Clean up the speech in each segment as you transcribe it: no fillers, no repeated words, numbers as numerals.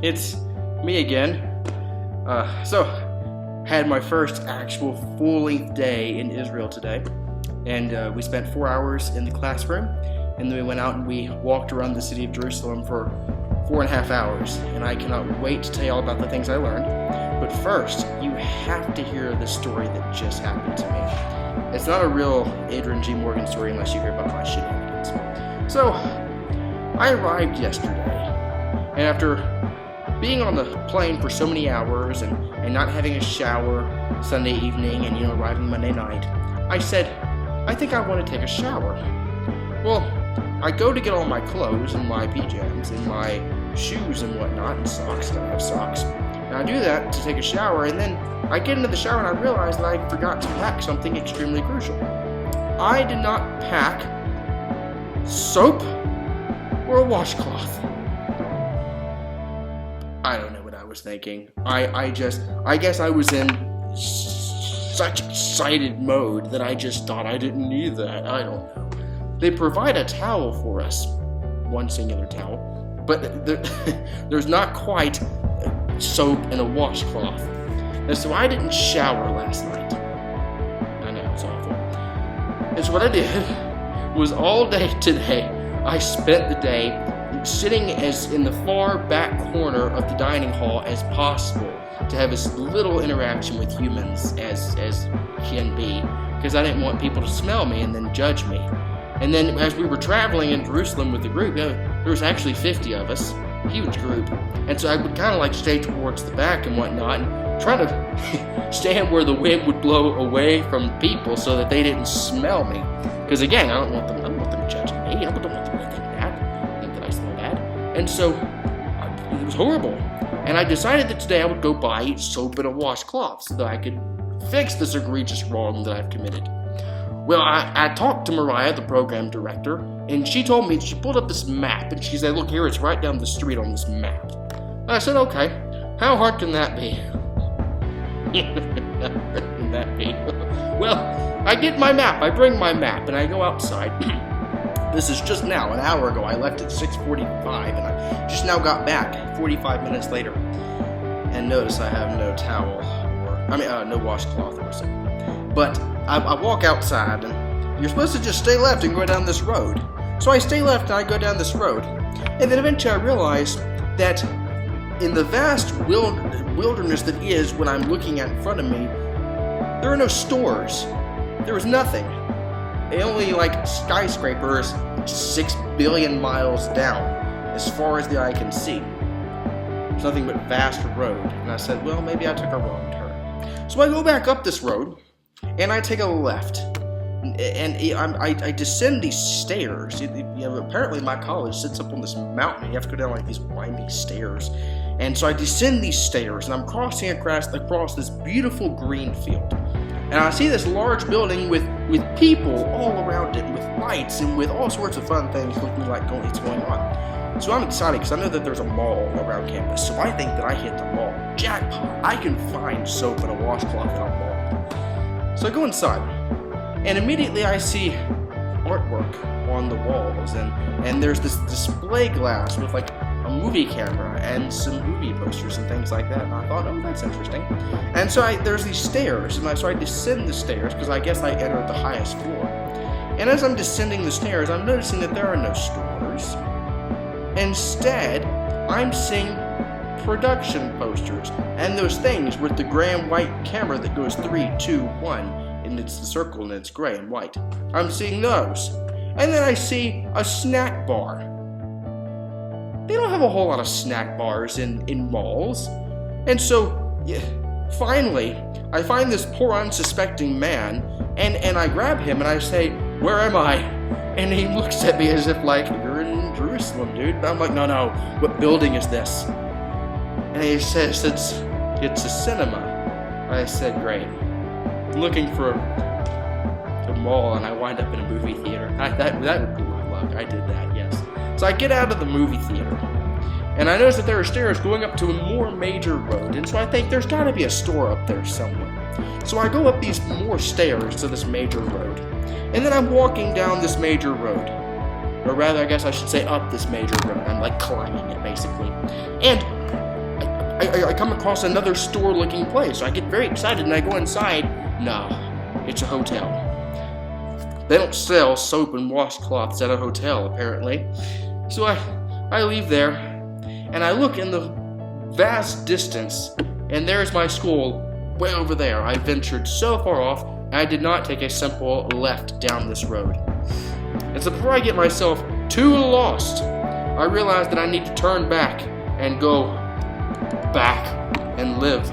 It's me again. So, had my first actual full-length day in Israel today, and we spent 4 hours in the classroom, and then we went out and we walked around the city of Jerusalem for 4.5 hours, and I cannot wait to tell you all about the things I learned. But first, you have to hear the story that just happened to me. It's not a real Adrian G. Morgan story unless you hear about my shenanigans. So, I arrived yesterday, and after being on the plane for so many hours and not having a shower Sunday evening and arriving Monday night, I said, I think I want to take a shower. Well, I go to get all my clothes and my pajamas and my shoes and whatnot and socks, I don't have socks. And I do that to take a shower, and then I get into the shower and I realize that I forgot to pack something extremely crucial. I did not pack soap or a washcloth. I don't know what I was thinking. I guess I was in such excited mode that I just thought I didn't need that. I don't know. They provide a towel for us, one singular towel, but there's not quite soap and a washcloth. And so I didn't shower last night. I know, it's awful. And so what I did was all day today, I spent the day sitting as in the far back corner of the dining hall as possible to have as little interaction with humans as can be, because I didn't want people to smell me and then judge me. And then as we were traveling in Jerusalem with the group, there was actually 50 of us, a huge group, and so I would kind of like stay towards the back and whatnot and try to stand where the wind would blow away from people so that they didn't smell me. Because again, I don't want them judging me. I don't want them to think that I smell bad. And so it was horrible. And I decided that today I would go buy soap and a washcloth so that I could fix this egregious wrong that I've committed. Well, I talked to Mariah, the program director, and she told me, she pulled up this map, and she said, look here, it's right down the street on this map. And I said, okay, how hard can that be? How can that be? Well, I get my map, I bring my map, and I go outside. This is just now, an hour ago. I left at 6:45, and I just now got back 45 minutes later. And notice I have no towel, no washcloth or something. But I walk outside, and you're supposed to just stay left and go down this road. So I stay left and I go down this road. And then eventually I realize that in the vast wilderness that is what I'm looking at in front of me, there are no stores. There was nothing. Only like skyscrapers 6 billion miles down, as far as the eye can see. There's nothing but vast road. And I said, well, maybe I took a wrong turn. So I go back up this road, and I take a left, and I descend these stairs. Apparently my college sits up on this mountain. You have to go down like these winding stairs. And so I descend these stairs, and I'm crossing across this beautiful green field. And I see this large building with people all around it, with lights and with all sorts of fun things looking like it's going on. So I'm excited because I know that there's a mall around campus. So I think that I hit the mall. Jackpot! I can find soap and a washcloth at a mall. So I go inside, and immediately I see artwork on the walls, and there's this display glass with like a movie camera and some movie posters and things like that. And I thought, oh, that's interesting. And so there's these stairs, and so I descend the stairs because I guess I entered the highest floor. And as I'm descending the stairs, I'm noticing that there are no stores. Instead, I'm seeing production posters and those things with the gray and white camera that goes 3, 2, 1, and it's the circle and it's gray and white. I'm seeing those. And then I see a snack bar. They don't have a whole lot of snack bars in malls. And so, finally, I find this poor unsuspecting man, and I grab him and I say, where am I? And he looks at me as if like, you're in Jerusalem, dude. And I'm like, no, what building is this? And he says, it's a cinema. I said, great. I'm looking for a mall, and I wind up in a movie theater. That would be my luck. I did that, yes. So I get out of the movie theater, and I notice that there are stairs going up to a more major road, and so I think there's got to be a store up there somewhere. So I go up these more stairs to this major road, and then I'm walking down this major road. Or rather, I guess I should say up this major road. I'm like climbing it, basically. And I come across another store-looking place. So I get very excited and I go inside. No, it's a hotel. They don't sell soap and washcloths at a hotel, apparently. So I leave there, and I look in the vast distance, and there's my school way over there. I ventured so far off, and I did not take a simple left down this road. And so before I get myself too lost, I realize that I need to turn back and go back and live.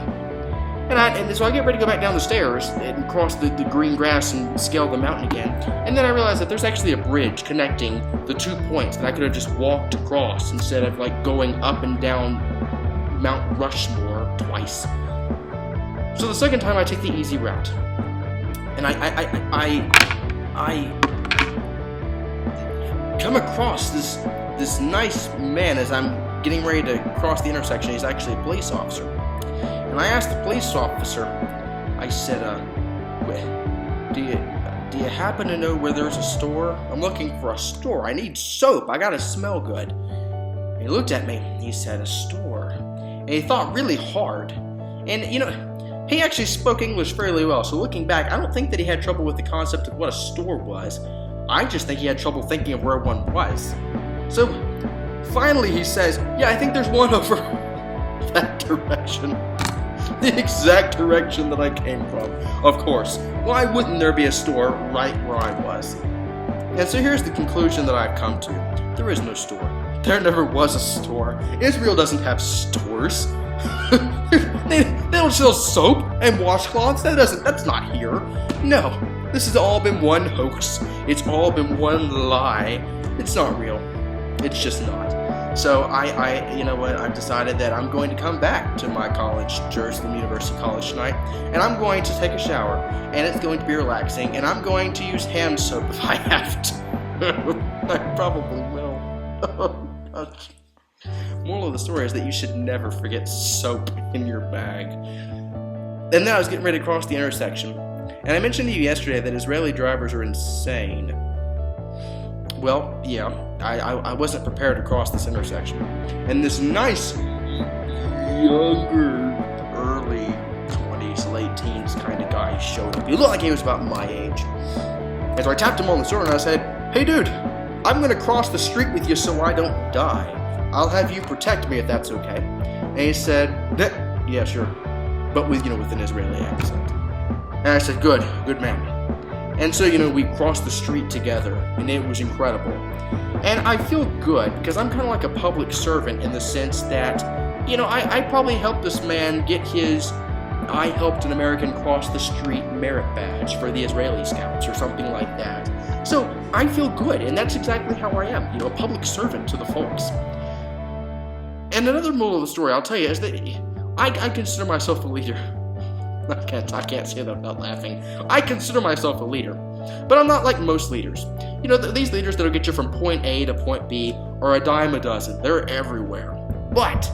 And so I get ready to go back down the stairs and cross the green grass and scale the mountain again. And then I realize that there's actually a bridge connecting the 2 points that I could have just walked across instead of like going up and down Mount Rushmore twice. So the second time I take the easy route. And I come across this nice man as I'm getting ready to cross the intersection. He's actually a police officer. And I asked the police officer, I said, do you happen to know where there's a store? I'm looking for a store. I need soap. I gotta smell good. And he looked at me. He said, a store. And he thought really hard. And, he actually spoke English fairly well. So looking back, I don't think that he had trouble with the concept of what a store was. I just think he had trouble thinking of where one was. So finally he says, yeah, I think there's one over that direction. The exact direction that I came from. Of course. Why wouldn't there be a store right where I was? And so here's the conclusion that I've come to. There is no store. There never was a store. Israel doesn't have stores. they don't sell soap and washcloths. That's not here. No. This has all been one hoax. It's all been one lie. It's not real. It's just not. So I've decided that I'm going to come back to my college, Jerusalem University College tonight, and I'm going to take a shower, and it's going to be relaxing, and I'm going to use hand soap if I have to. I probably will. Moral of the story is that you should never forget soap in your bag. And then I was getting ready to cross the intersection, and I mentioned to you yesterday that Israeli drivers are insane. Well, yeah, I wasn't prepared to cross this intersection. And this nice, younger, early 20s, late teens kind of guy showed up. He looked like he was about my age. And so I tapped him on the shoulder and I said, hey dude, I'm going to cross the street with you so I don't die. I'll have you protect me if that's okay. And he said, yeah, sure. But with an Israeli accent. And I said, good man. And so, we crossed the street together, and it was incredible. And I feel good, because I'm kind of like a public servant in the sense that, I probably helped this man get his I helped an American cross the street merit badge for the Israeli Scouts, or something like that. So, I feel good, and that's exactly how I am, a public servant to the folks. And another moral of the story, I'll tell you, is that I consider myself a leader. I can't say that without laughing. I consider myself a leader, but I'm not like most leaders. These leaders that'll get you from point A to point B are a dime a dozen. They're everywhere. But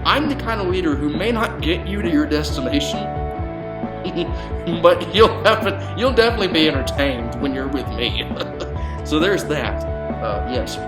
I'm the kind of leader who may not get you to your destination, but you'll definitely be entertained when you're with me. So there's that. Yes.